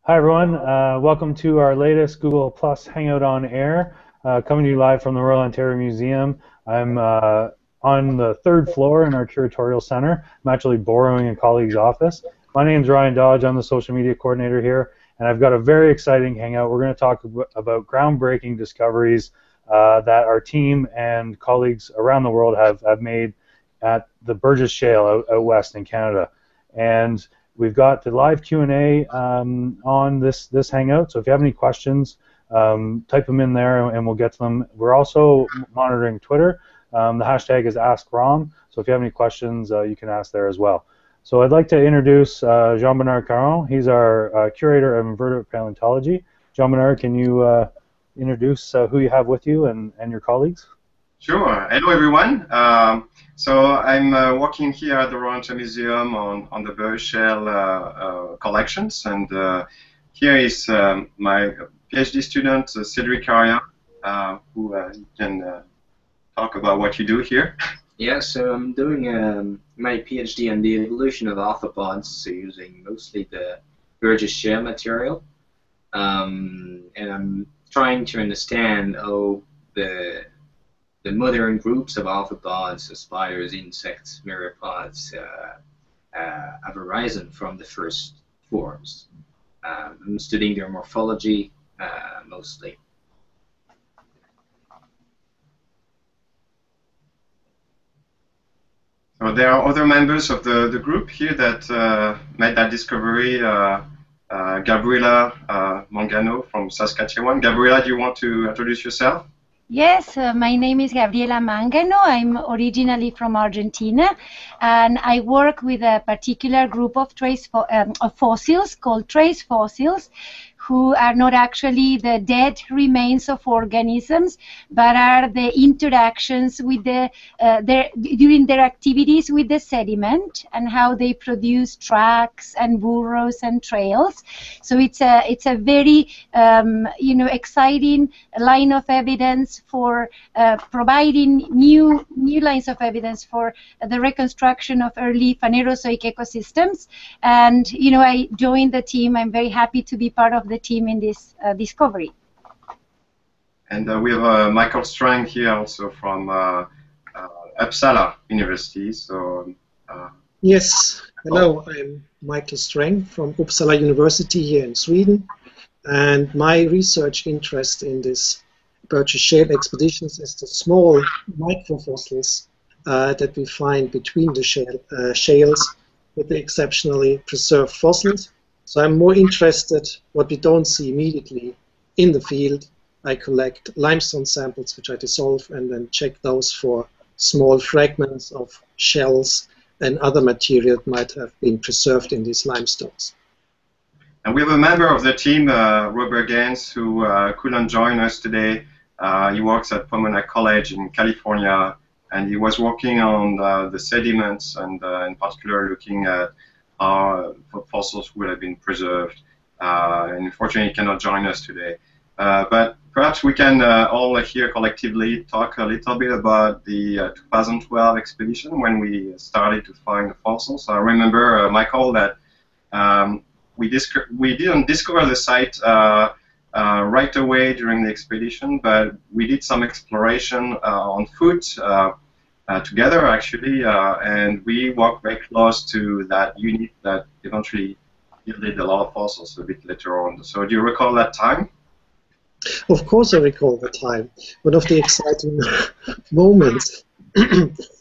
Hi everyone, welcome to our latest Google Plus Hangout on Air, coming to you live from the Royal Ontario Museum. I'm on the third floor in our curatorial center. I'm actually borrowing a colleague's office. My name's Ryan Dodge, I'm the social media coordinator here, and I've got a very exciting hangout. We're going to talk about groundbreaking discoveries that our team and colleagues around the world have made at the Burgess Shale out west in Canada. And we've got the live Q&A on this Hangout, so if you have any questions, type them in there and we'll get to them. We're also monitoring Twitter. The hashtag is AskRom, so if you have any questions, you can ask there as well. So I'd like to introduce Jean-Bernard Caron. He's our curator of invertebrate paleontology. Jean-Bernard, can you introduce who you have with you and your colleagues? Sure. Hello, everyone. So I'm working here at the Royal Ontario Museum on the Burgess Shale collections, and here is my PhD student, Cedric Aria, who can talk about what you do here. Yeah, so I'm doing my PhD on the evolution of arthropods, so using mostly the Burgess Shale material, and I'm trying to understand how the modern groups of arthropods, spiders, insects, myriapods, have arisen from the first forms. I'm studying their morphology mostly. So there are other members of the group here that made that discovery. Gabriela Mangano from Saskatchewan. Gabriela, do you want to introduce yourself? Yes, my name is Gabriela Mangano. I'm originally from Argentina, and I work with a particular group of fossils called trace fossils, who are not actually the dead remains of organisms, but are the interactions with during their activities with the sediment and how they produce tracks and burrows and trails. So it's a very exciting line of evidence for providing new lines of evidence for the reconstruction of early Phanerozoic ecosystems. And I joined the team. I'm very happy to be part of the team in this discovery. And we have Michael Strang here also from Uppsala University. So yes, hello, I'm Michael Strang from Uppsala University here in Sweden, and my research interest in this Burgess Shale expeditions is the small microfossils that we find between the shales with the exceptionally preserved fossils. So I'm more interested what we don't see immediately in the field. I collect limestone samples which I dissolve and then check those for small fragments of shells and other material that might have been preserved in these limestones. And we have a member of the team, Robert Gaines, who couldn't join us today. He works at Pomona College in California, and he was working on the sediments and in particular looking at how fossils would have been preserved. And unfortunately, he cannot join us today. But perhaps we can all here collectively talk a little bit about the 2012 expedition when we started to find the fossils. I remember, Michael, that we didn't discover the site right away during the expedition, but we did some exploration on foot together, actually, and we walked very close to that unit that eventually yielded a lot of fossils a bit later on. So do you recall that time? Of course I recall the time. One of the exciting moments.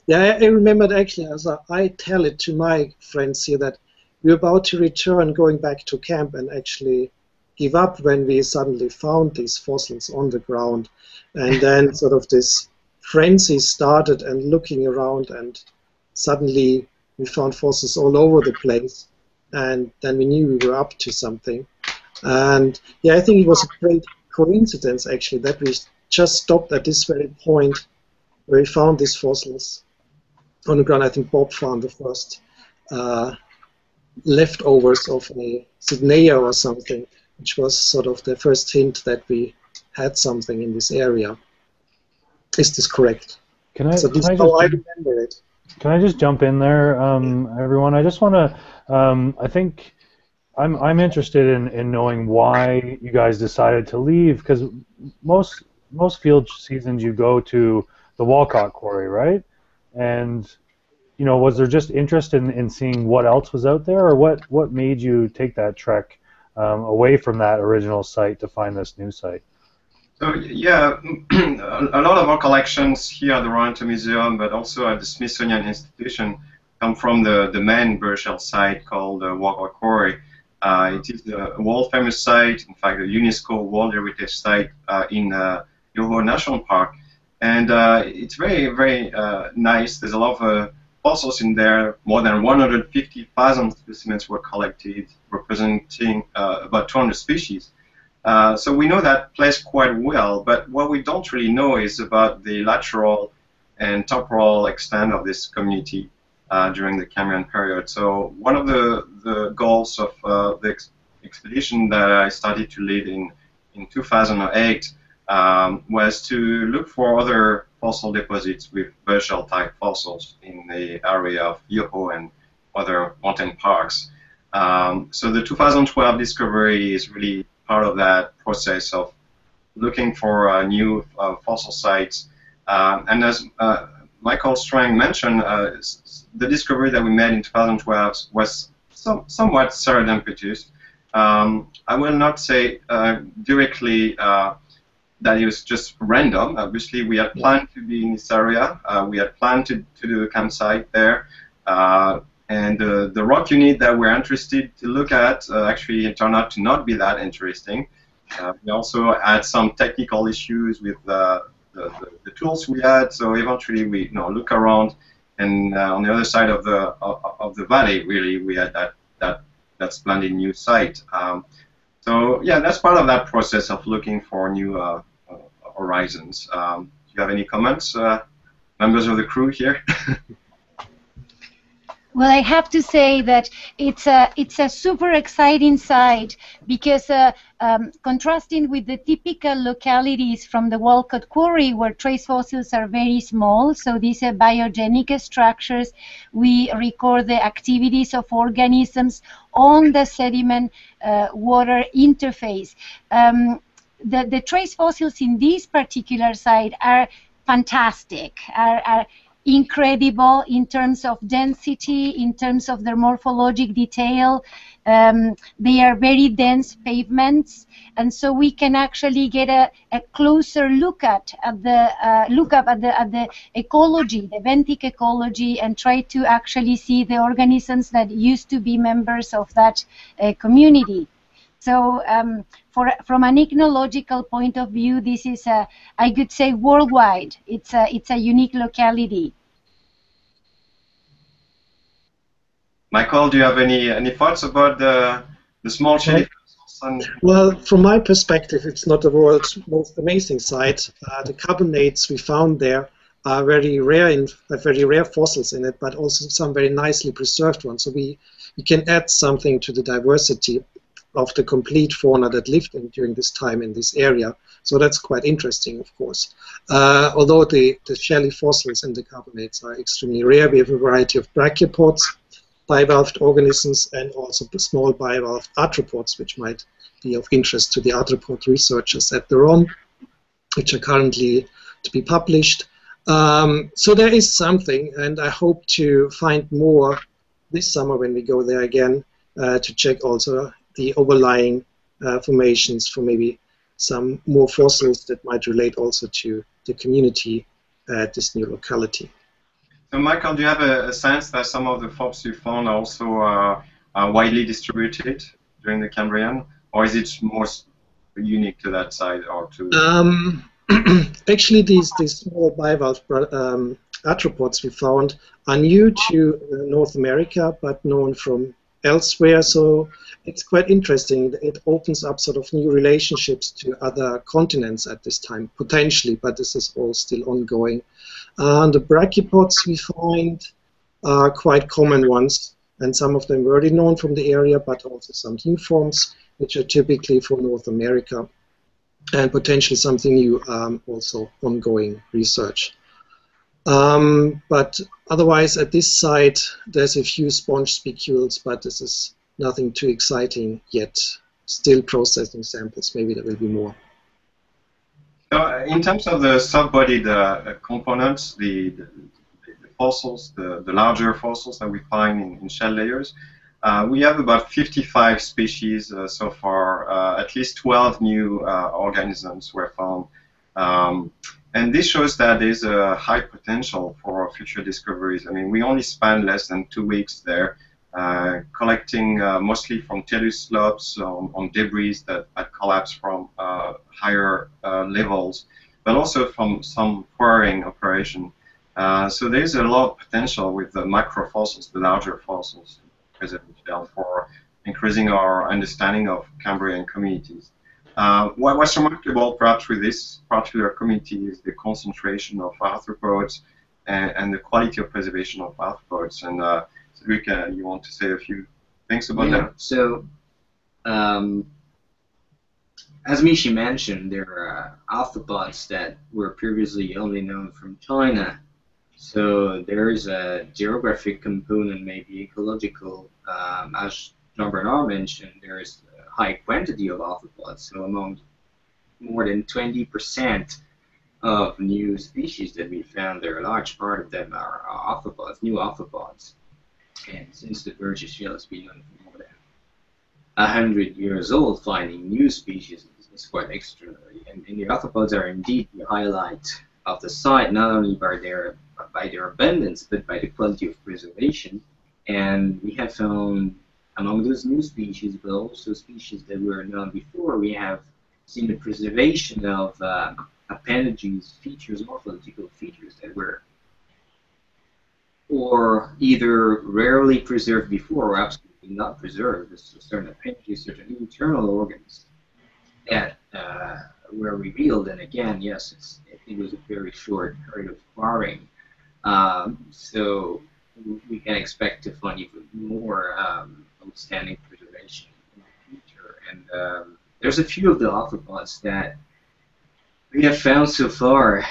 Yeah, I remembered actually, as I tell it to my friends here, that we're about to return, going back to camp, and actually give up when we suddenly found these fossils on the ground. And then sort of this frenzy started and looking around, and suddenly we found fossils all over the place. And then we knew we were up to something. And yeah, I think it was a great coincidence actually that we just stopped at this very point where we found these fossils on the ground. I think Bob found the first leftovers of a Sydneya or something, which was sort of the first hint that we had something in this area. Is this correct? So this is how I remember it. Can I just jump in there, everyone? I just want to, I think I'm interested in knowing why you guys decided to leave, because most field seasons you go to the Walcott quarry, right? And was there just interest in seeing what else was out there, or what made you take that trek away from that original site to find this new site? So yeah, a lot of our collections here at the Royal Museum, but also at the Smithsonian Institution, come from the main Burgess Shale site called Walcott Quarry. It is a world-famous site, in fact, a UNESCO World Heritage Site in Yoho National Park, and it's very, very nice. There's a lot of fossils in there. More than 150,000 specimens were collected, representing about 200 species. So we know that place quite well, but what we don't really know is about the lateral and temporal extent of this community during the Cambrian period. So one of the goals of the expedition that I started to lead in 2008 was to look for other fossil deposits with Burgess Shale type fossils in the area of Yoho and other mountain parks. So the 2012 discovery is really part of that process of looking for new fossil sites. And as Michael Strang mentioned, the discovery that we made in 2012 was somewhat serendipitous. I will not say directly that it was just random. Obviously, we had planned to be in this area. We had planned to do a campsite there. And the rock unit that we're interested to look at actually turned out to not be that interesting. We also had some technical issues with the tools we had, so eventually we look around, and on the other side of the valley, really, we had that splendid new site. So yeah, that's part of that process of looking for new horizons. Do you have any comments, members of the crew here? Well, I have to say that it's a super exciting site because contrasting with the typical localities from the Walcott Quarry, where trace fossils are very small, so these are biogenic structures, we record the activities of organisms on the sediment-water interface. The trace fossils in this particular site are fantastic, are incredible in terms of density, in terms of their morphologic detail. They are very dense pavements, and so we can actually get a closer look at the ecology, the benthic ecology, and try to actually see the organisms that used to be members of that community. So from an ecological point of view, this is, I could say, worldwide. It's a unique locality. Michael, do you have any thoughts about the small shelly fossils? Well, from my perspective, it's not the world's most amazing site. The carbonates we found there are very rare fossils in it, but also some very nicely preserved ones. So we can add something to the diversity of the complete fauna that lived during this time in this area. So that's quite interesting, of course. Although the shelly fossils and the carbonates are extremely rare, we have a variety of brachiopods, bivalved organisms, and also small bivalved arthropods, which might be of interest to the arthropod researchers at the ROM, which are currently to be published. So there is something, and I hope to find more this summer when we go there again to check also the overlying formations for maybe some more fossils that might relate also to the community at this new locality. So Michael, do you have a sense that some of the fossils you found also are widely distributed during the Cambrian, or is it more unique to that side or to? Actually, these small bivalve arthropods we found are new to North America, but known from elsewhere. So it's quite interesting. It opens up sort of new relationships to other continents at this time, potentially, but this is all still ongoing. The brachiopods we find are quite common ones, and some of them were already known from the area, but also some new forms, which are typically for North America, and potentially something new, also ongoing research. But otherwise, at this site, there's a few sponge spicules, but this is nothing too exciting yet. Still processing samples. Maybe there will be more. In terms of the sub-bodied components, the fossils, the larger fossils that we find in shell layers, we have about 55 species so far. At least 12 new organisms were found. And this shows that there's a high potential for future discoveries. I mean, we only spent less than 2 weeks there, collecting mostly from talus slopes on debris that had collapsed from higher levels, but also from some quarrying operation. So there's a lot of potential with the microfossils, the larger fossils, for increasing our understanding of Cambrian communities. What's remarkable, perhaps, with this particular community is the concentration of arthropods and the quality of preservation of arthropods. And Cedric, you want to say a few things about that? So, as Michi mentioned, there are arthropods that were previously only known from China. So there is a geographic component, maybe ecological. As Jean-Bernard mentioned, there is a high quantity of arthropods. So among more than 20% of new species that we found, there a large part of them are arthropods, new arthropods. And since the Burgess Shale has been known for more than 100 years old, finding new species is quite extraordinary. And the arthropods are indeed the highlight of the site, not only by their abundance, but by the quality of preservation. And we have found among those new species, but also species that were known before, we have seen the preservation of appendages, features, morphological features that were or either rarely preserved before or absolutely not preserved. There's certain appendages, certain internal organs that were revealed. And again, yes, it was a very short period of quarrying. So we can expect to find even more outstanding preservation in the future. And there's a few of the arthropods that we have found so far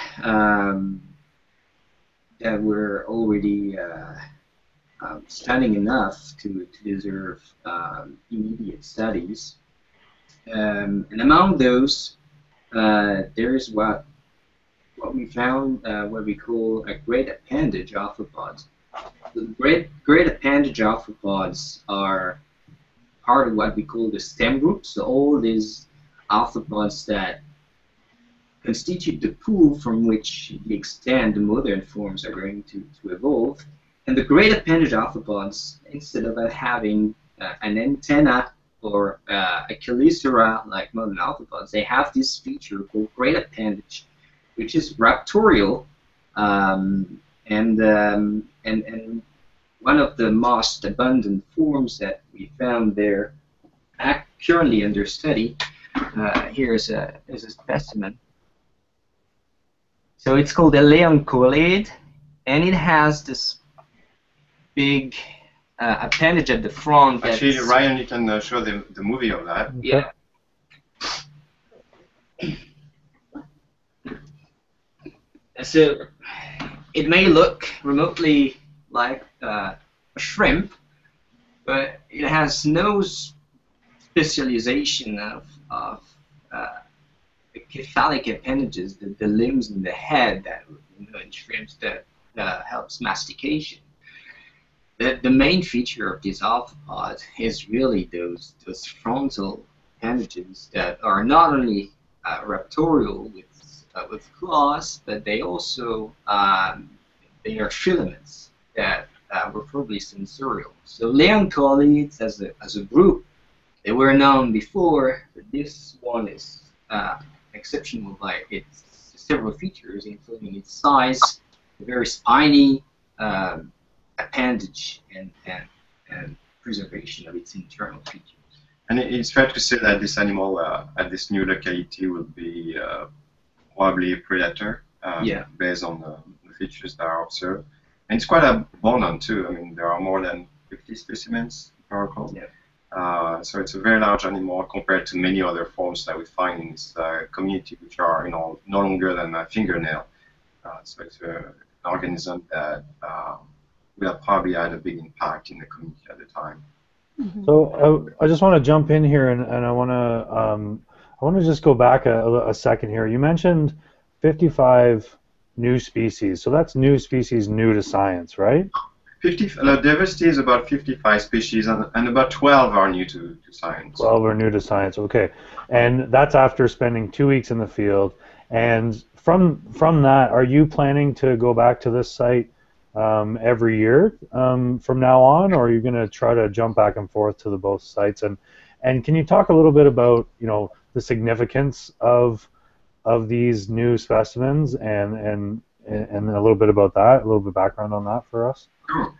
that were already stunning enough to deserve immediate studies. And among those, there is what we found, what we call a great appendage arthropods. The great appendage arthropods are part of what we call the stem group. So all these arthropods that constitute the pool from which the extant, the modern forms are going to evolve. And the great appendage arthropods, instead of having an antenna or a chelicera like modern arthropods, they have this feature called great appendage, which is raptorial, and one of the most abundant forms that we found there, currently under study. Here is a specimen. So it's called a leoncolade, and it has this big appendage at the front. Actually, Ryan, you can show the movie of that. Yeah. So it may look remotely like a shrimp, but it has no specialization of cephalic appendages, the limbs and the head that in shrimps that helps mastication. The main feature of this arthropod is really those frontal appendages that are not only raptorial with claws, but they also they are filaments that were probably sensorial. So leoncolids as a group, they were known before, but this one is exceptional by its several features, including its size, a very spiny appendage, and preservation of its internal features. And it's fair to say that this animal at this new locality will be probably a predator based on the features that are observed. And it's quite abundant too. I mean, there are more than 50 specimens, if I recall. Yeah. So it's a very large animal compared to many other forms that we find in this community, which are no longer than a fingernail. So it's an organism that will have probably had a big impact in the community at the time. Mm-hmm. So I just want to jump in here, and I want to just go back a second here. You mentioned 55 new species, so that's new species new to science, right? The diversity is about 55 species, and about 12 are new to science. 12 are new to science, okay. And that's after spending 2 weeks in the field. And from that, are you planning to go back to this site every year from now on, or are you going to try to jump back and forth to the both sites? And can you talk a little bit about, you know, the significance of these new specimens and a little bit about that, a little bit of background on that for us? Sure.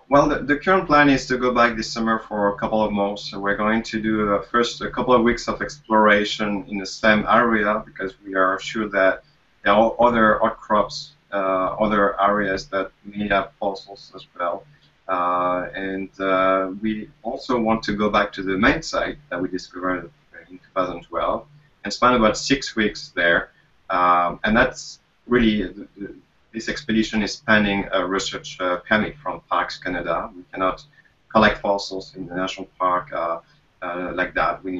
Well, the current plan is to go back this summer for a couple of months. So we're going to do first a couple of weeks of exploration in the same area, because we are sure that there are other outcrops, other areas that may have fossils as well. And we also want to go back to the main site that we discovered in 2012 and spend about 6 weeks there. And that's really this expedition is pending a research permit from Parks Canada. We cannot collect fossils in the national park like that. We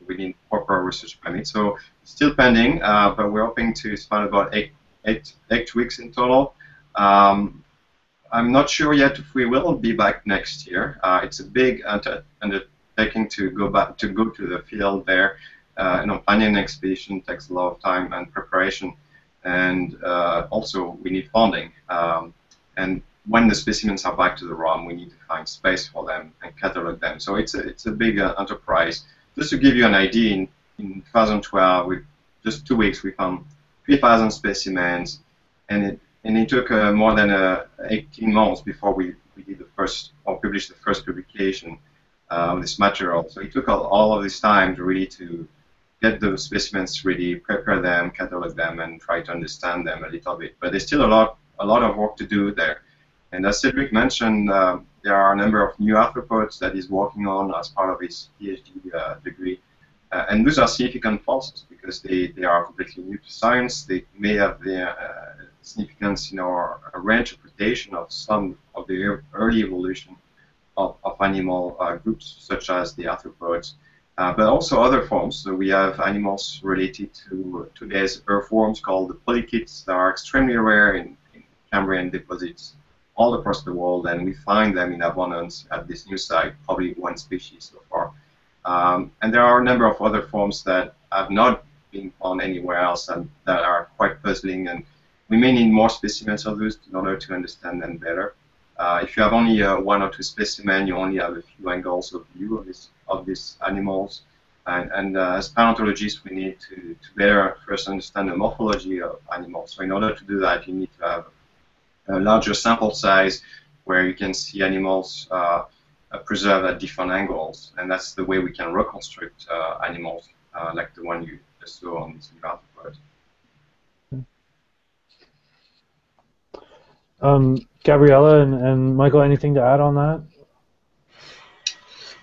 need proper research permit. So it's still pending, but we're hoping to spend about eight weeks in total. I'm not sure yet if we will be back next year. It's a big undertaking to go to the field there. Planning an expedition takes a lot of time and preparation. And also we need funding. And when the specimens are back to the ROM, we need to find space for them and catalog them. So it's a big enterprise. Just to give you an idea, in 2012, with just 2 weeks, we found 3,000 specimens, and it took more than 18 months before we did the first, or published the first publication of this material. So it took all of this time to really get those specimens ready, prepare them, catalog them, and try to understand them a little bit. But there's still a lot of work to do there. And as Cedric mentioned, there are a number of new arthropods that he's working on as part of his PhD degree. And those are significant fossils because they are completely new to science. They may have their significance in our range interpretation of some of the early evolution of animal groups, such as the arthropods. But also other forms. So we have animals related to today's earthworms called the polychaetes that are extremely rare in Cambrian deposits all across the world, and we find them in abundance at this new site, probably one species so far. And there are a number of other forms that have not been found anywhere else and that are quite puzzling, and we may need more specimens of those in order to understand them better. If you have only 1 or 2 specimens, you only have a few angles of view of these animals. And as paleontologists, we need to better first understand the morphology of animals. So in order to do that, you need to have a larger sample size where you can see animals preserved at different angles. And that's the way we can reconstruct animals like the one you just saw on this new arthropod. Gabriella and Michael, anything to add on that?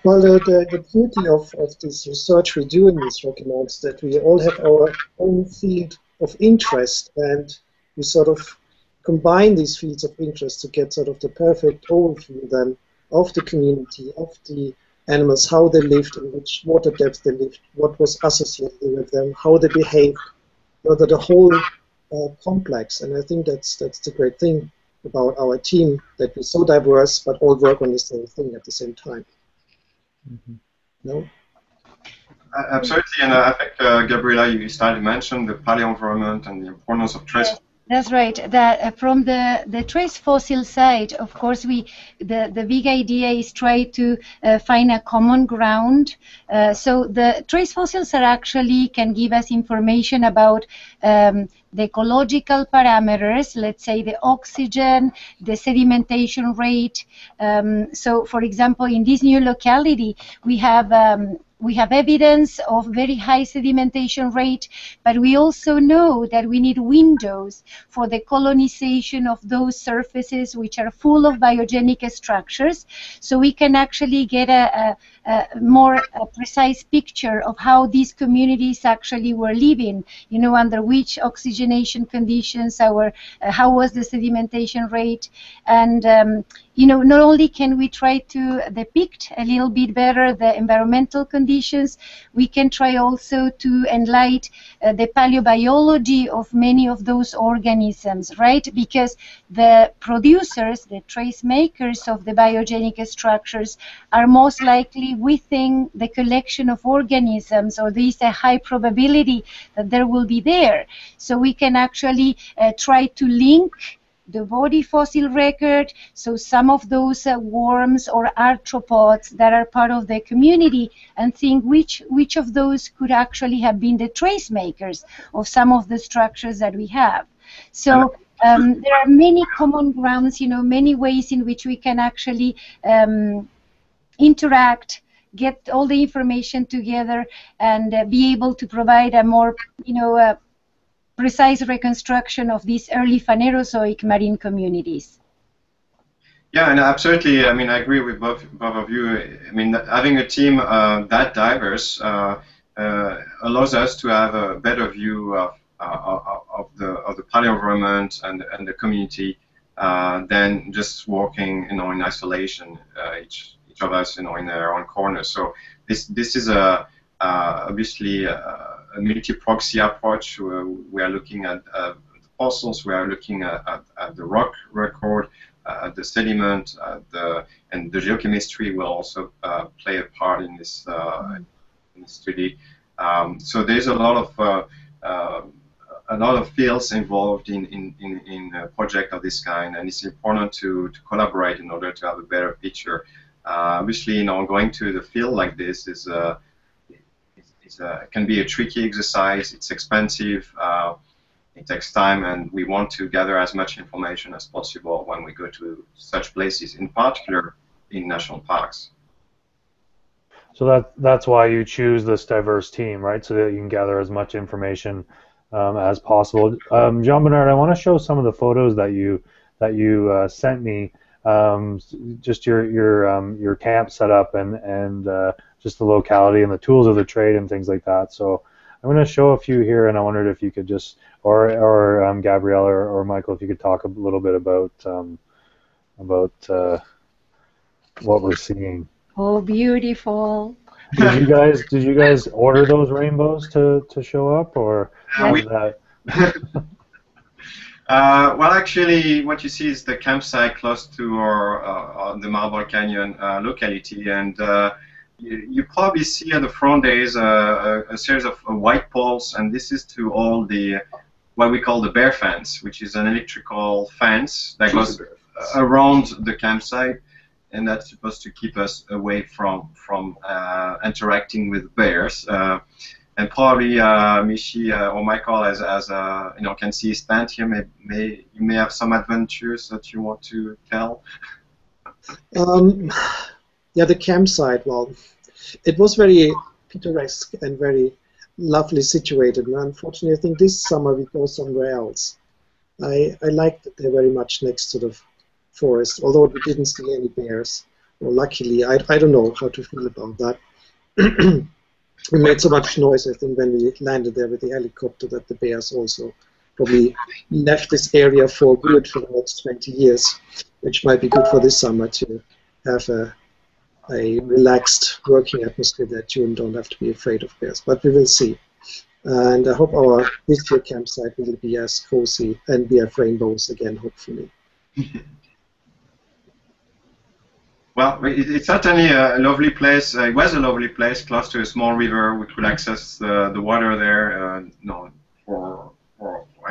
Well, the beauty of this research we do in this documents that we all have our own field of interest, and we sort of combine these fields of interest to get sort of the perfect overview then of the community, of the animals, how they lived, in which water depth they lived, what was associated with them, how they behaved, the whole complex. And I think that's the great thing about our team, that we're so diverse but all work on the same thing at the same time. Mm-hmm. No? Absolutely, and I think Gabriella, you started to mention the paleo environment and the importance of trace. That's right. That from the trace fossil side, of course, the big idea is try to find a common ground. So the trace fossils are actually can give us information about the ecological parameters, let's say the oxygen, the sedimentation rate. So, for example, in this new locality, we have we have evidence of very high sedimentation rate, but we also know that we need windows for the colonization of those surfaces which are full of biogenic structures, so we can actually get a more precise picture of how these communities actually were living, you know, under which oxygenation conditions, how was the sedimentation rate, and you know, not only can we try to depict a little bit better the environmental conditions, we can try also to enlighten the paleobiology of many of those organisms, right? Because the producers, the trace makers of the biogenic structures are most likely within the collection of organisms, or there is a high probability that there will be there. So we can actually try to link the body fossil record, so some of those worms or arthropods that are part of the community, and think which of those could actually have been the trace makers of some of the structures that we have. So there are many common grounds, you know, many ways in which we can actually interact, get all the information together, and be able to provide a more, you know, precise reconstruction of these early Phanerozoic marine communities. Yeah, and absolutely. I mean, I agree with both of you. I mean, having a team that diverse allows us to have a better view of the paleo-environment and the community than just working, you know, in isolation, each of us, you know, in their own corner. So this is obviously a multi-proxy approach. We are looking at the fossils, we are looking at the rock record, the sediment, and the geochemistry will also play a part in this study. So there's a lot of fields involved in a project of this kind, and it's important to collaborate in order to have a better picture. Obviously, you know, going to the field like this is can be a tricky exercise. It's expensive. It takes time, and we want to gather as much information as possible when we go to such places, in particular in national parks. So that's why you choose this diverse team, right? So that you can gather as much information as possible. Jean-Bernard, I want to show some of the photos that you sent me. Just your camp setup and just the locality and the tools of the trade and things like that. So I'm going to show a few here, and I wondered if you could just, or Gabrielle or Michael, if you could talk a little bit about what we're seeing. Oh, beautiful! Did you guys order those rainbows to show up, or was that? Well, actually, what you see is the campsite close to the Marble Canyon locality, and you probably see at the front there is a series of white poles, and this is to all the what we call the bear fence, which is an electrical fence that goes around the campsite, and that's supposed to keep us away from interacting with bears. And probably Michi or Michael, as you know, can see his tent here. You may have some adventures that you want to tell. Yeah, the campsite. Well, it was very picturesque and very lovely situated. And unfortunately, I think this summer we go somewhere else. I liked it there very much next to the forest, although we didn't see any bears. Well, luckily, I don't know how to feel about that. We made so much noise, I think, when we landed there with the helicopter that the bears also probably left this area for good for the next 20 years, which might be good for this summer to have a relaxed working atmosphere that you don't have to be afraid of bears. But we will see. And I hope our this year campsite will be as cozy and we have rainbows again, hopefully. Well, it's certainly a lovely place. It was a lovely place, close to a small river. We could access the water there, you know, for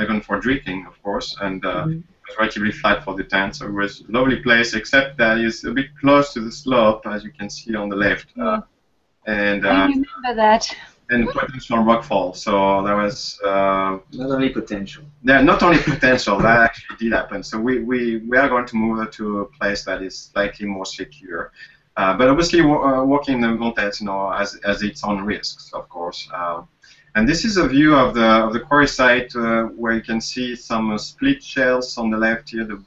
even for drinking, of course, and it was relatively flat for the tent. So it was a lovely place, except that it's a bit close to the slope, as you can see on the left. And I remember that. And potential rockfall. So there was not only potential. Yeah, not only potential. That actually did happen. So we are going to move to a place that is slightly more secure. But obviously, working in the mountains, has its own risks, of course. And this is a view of the quarry site where you can see some split shales on the left here, the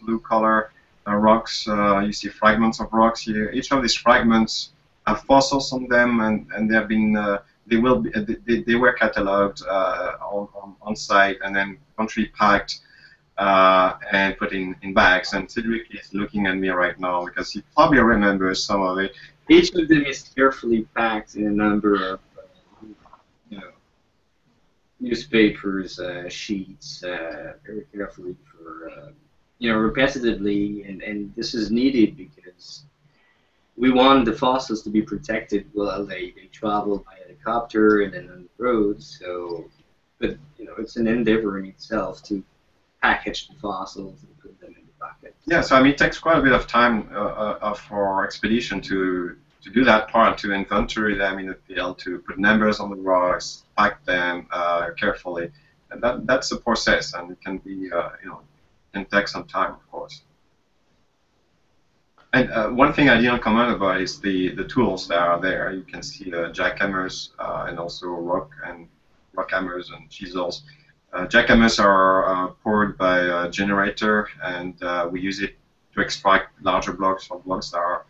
blue color rocks. You see fragments of rocks here. Each of these fragments have fossils on them, and they have been they were catalogued on site and then eventually packed and put in bags. And Cedric is looking at me right now because he probably remembers some of it. Each of them is carefully packed in a number of newspapers, sheets, very carefully for repetitively, and this is needed because we want the fossils to be protected while they travel by helicopter and then on the road. So, but it's an endeavor in itself to package the fossils and put them in the bucket. Yeah, so I mean, it takes quite a bit of time for expedition to do that part, to inventory them in the field, to put numbers on the rocks, pack them carefully, and that's a process, and it can be can take some time, of course. And one thing I didn't comment about is the tools that are there. You can see jackhammers and also rock hammers and chisels. Jackhammers are powered by a generator, and we use it to extract larger blocks or blocks that are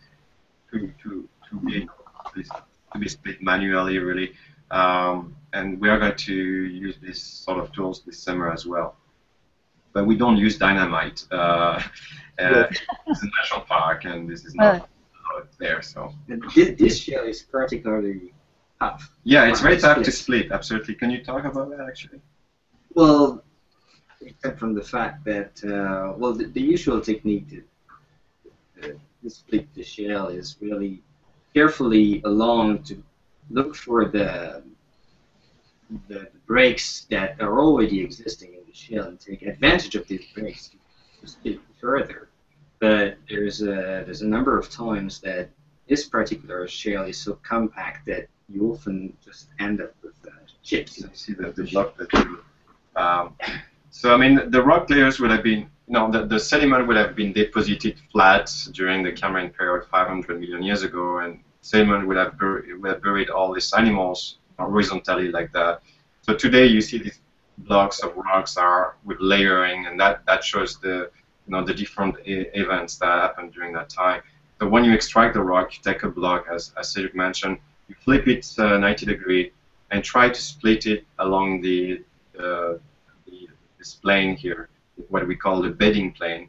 too big to be split manually, really. And we are going to use these sort of tools this summer as well. But we don't use dynamite. It's a national park, and this is not there. So this shell is particularly tough. Yeah, it's very tough to split. Absolutely. Can you talk about that, actually? Well, except from the fact that the usual technique to split the shell is really carefully along to look for the breaks that are already existing in the shell and take advantage of these breaks to split further. But there's a number of times that this particular shell is so compact that you often just end up with chips. You see the block that you. So I mean, the rock layers would have been, the sediment would have been deposited flat during the Cambrian period 500 million years ago, and sediment would have buried all these animals horizontally like that. So today you see these blocks of rocks are with layering, and that shows the the different events that happened during that time. So when you extract the rock, you take a block, as Cedric mentioned, you flip it 90 degrees and try to split it along this plane here, what we call the bedding plane,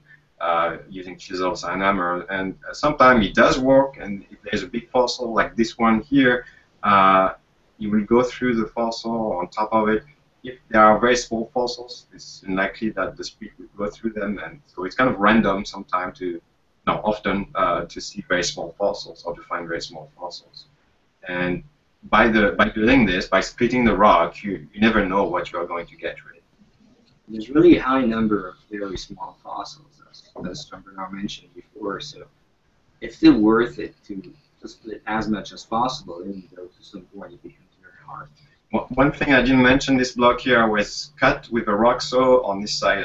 using chisels and hammer. And sometimes it does work, and if there's a big fossil like this one here, you will go through the fossil on top of it. If there are very small fossils, it's unlikely that the split will go through them, and so it's kind of random sometimes often to see very small fossils or to find very small fossils. And by doing this, by splitting the rock, you never know what you are going to get, really. There's really a high number of very small fossils, as Jean-Bernard mentioned before, so it's still worth it to split as much as possible, even though to some point it becomes very hard. One thing I didn't mention, this block here was cut with a rock saw on this side,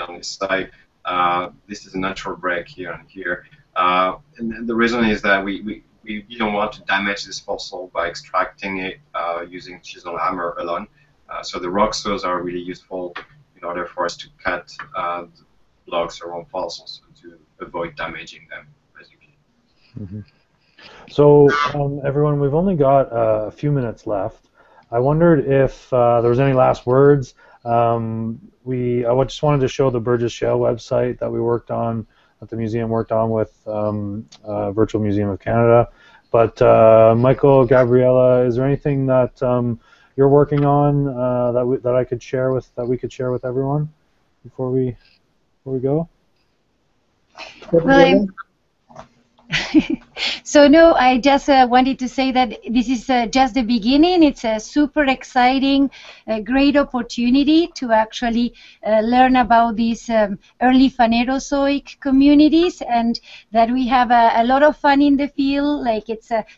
This is a natural break here and here. And the reason is that we don't want to damage this fossil by extracting it using chisel hammer alone. So the rock saws are really useful in order for us to cut the blocks around fossils to avoid damaging them, basically. Mm-hmm. So everyone, we've only got a few minutes left. I wondered if there was any last words. I just wanted to show the Burgess Shale website that we worked on, that the museum worked on with Virtual Museum of Canada. But Michael, Gabriella, is there anything that you're working on that we could share with everyone before we go? Well, so no, I just wanted to say that this is just the beginning. It's a super exciting, great opportunity to actually learn about these early Phanerozoic communities, and that we have a lot of fun in the field. Like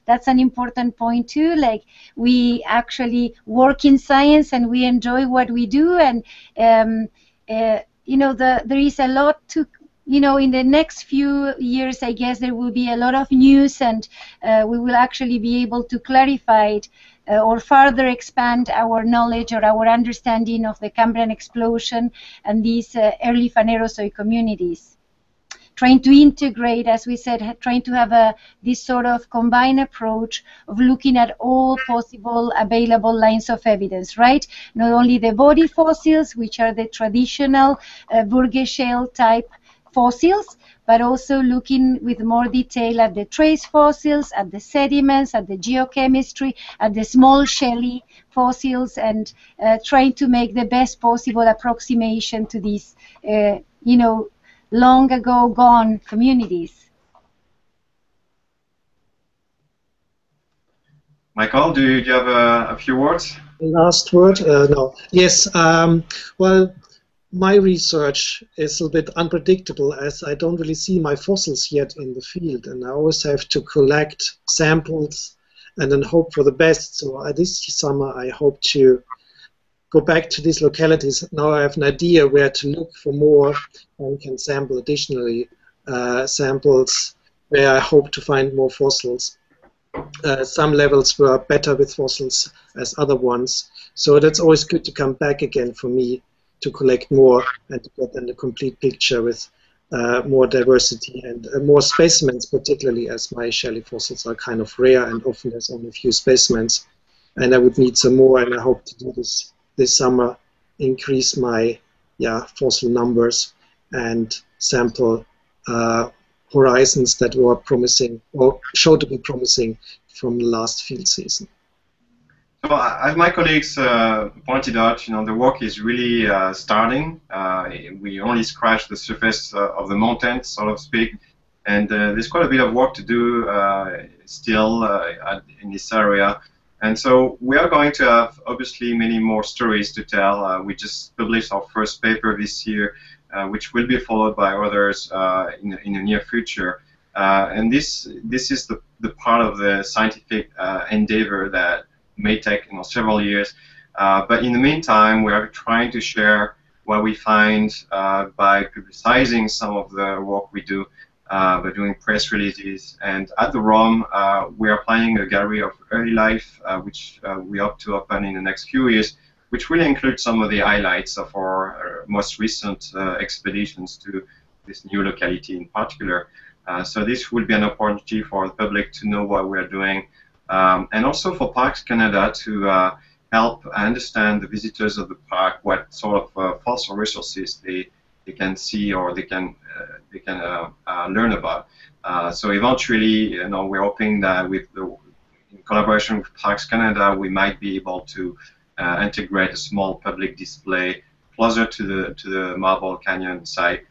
that's an important point too. Like we actually work in science and we enjoy what we do, and there is a lot you know, in the next few years, I guess there will be a lot of news, and we will actually be able to clarify it or further expand our knowledge or our understanding of the Cambrian explosion and these early Phanerozoic communities. Trying to integrate, as we said, trying to have this sort of combined approach of looking at all possible available lines of evidence, right? Not only the body fossils, which are the traditional Burgess Shale type fossils, but also looking with more detail at the trace fossils, at the sediments, at the geochemistry, at the small shelly fossils, and trying to make the best possible approximation to these, you know, long ago gone communities. Michael, do you have a few words? Last word? No. Yes. Well, my research is a little bit unpredictable, as I don't really see my fossils yet in the field, and I always have to collect samples and then hope for the best. So this summer I hope to go back to these localities. Now I have an idea where to look for more, and can sample additionally samples where I hope to find more fossils. Some levels were better with fossils as other ones, so that's always good to come back again for me to collect more and to get then a complete picture with more diversity and more specimens, particularly as my shelly fossils are kind of rare and often there's only a few specimens, and I would need some more, and I hope to do this summer, increase my fossil numbers and sample horizons that were promising or showed to be promising from the last field season. So, as my colleagues pointed out, you know, the work is really starting. We only scratched the surface of the mountain, so to speak, and there's quite a bit of work to do still in this area. And so we are going to have, obviously, many more stories to tell. We just published our first paper this year, which will be followed by others in the near future. And this is the part of the scientific endeavor that may take, you know, several years. But in the meantime, we are trying to share what we find by publicizing some of the work we do, by doing press releases. And at the ROM, we are planning a gallery of early life, which we hope to open in the next few years, which will include some of the highlights of our most recent expeditions to this new locality in particular. So this will be an opportunity for the public to know what we are doing, and also for Parks Canada to help understand the visitors of the park what sort of fossil resources they can see or they can learn about. So eventually, you know, we're hoping that in collaboration with Parks Canada, we might be able to integrate a small public display closer to the Marble Canyon site,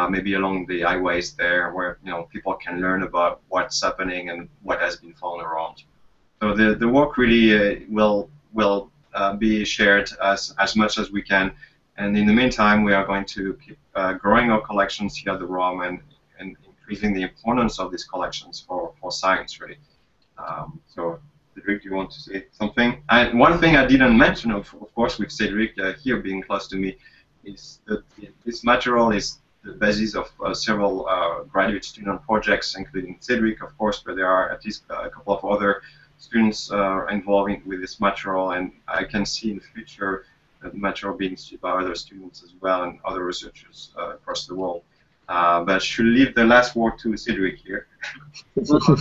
maybe along the highways there, where, you know, people can learn about what's happening and what has been found around. So the work really will be shared as much as we can. And in the meantime, we are going to keep growing our collections here at the ROM and increasing the importance of these collections for science, really. So, Cedric, do you want to say something? And one thing I didn't mention, of course, with Cedric here being close to me, is that this material is the basis of several graduate student projects, including Cedric, of course, but there are at least a couple of other students involved with this material, and I can see in the future the material being studied by other students as well and other researchers across the world. But I should leave the last word to Cedric here. Well,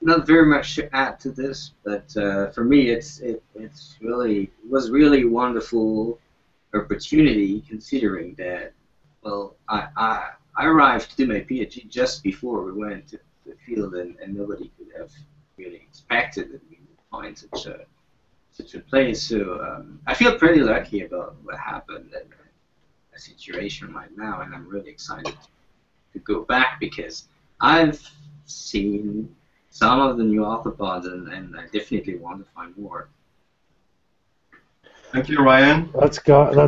not very much to add to this, but for me, it was really wonderful opportunity, considering that, well, I arrived to do my PhD just before we went to the field, and nobody could have really expected that we would find such a place. So I feel pretty lucky about what happened and the situation right now, and I'm really excited to go back, because I've seen some of the new arthropods, and I definitely want to find more. Thank you, Ryan. That's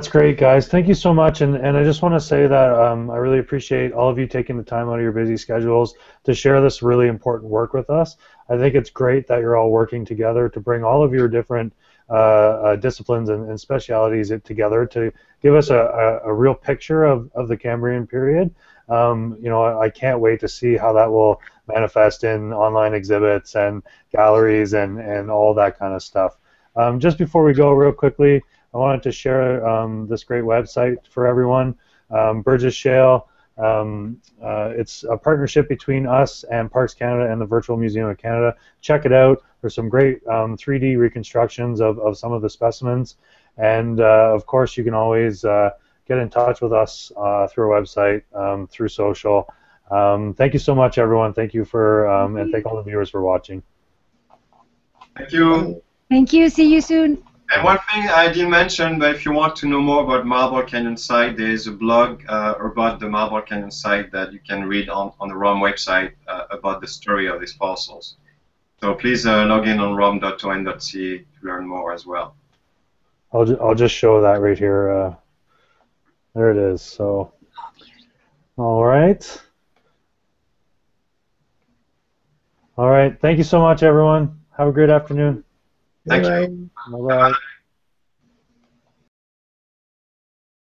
great, guys. Thank you so much. And I just want to say that I really appreciate all of you taking the time out of your busy schedules to share this really important work with us. I think it's great that you're all working together to bring all of your different disciplines and specialities together to give us a real picture of the Cambrian period. I can't wait to see how that will manifest in online exhibits and galleries and all that kind of stuff. Just before we go, real quickly, I wanted to share this great website for everyone, Burgess Shale. It's a partnership between us and Parks Canada and the Virtual Museum of Canada. Check it out. There's some great 3D reconstructions of some of the specimens. And, of course, you can always get in touch with us through our website, through social. Thank you so much, everyone. Thank you for, and thank all the viewers for watching. Thank you. Thank you. See you soon. And one thing I didn't mention, but if you want to know more about Marble Canyon site, there is a blog about the Marble Canyon site that you can read on the ROM website about the story of these fossils. So please log in on rom.on.ca to learn more as well. I'll just show that right here. There it is. So, all right. All right. Thank you so much, everyone. Have a great afternoon. Thank you. Bye-bye.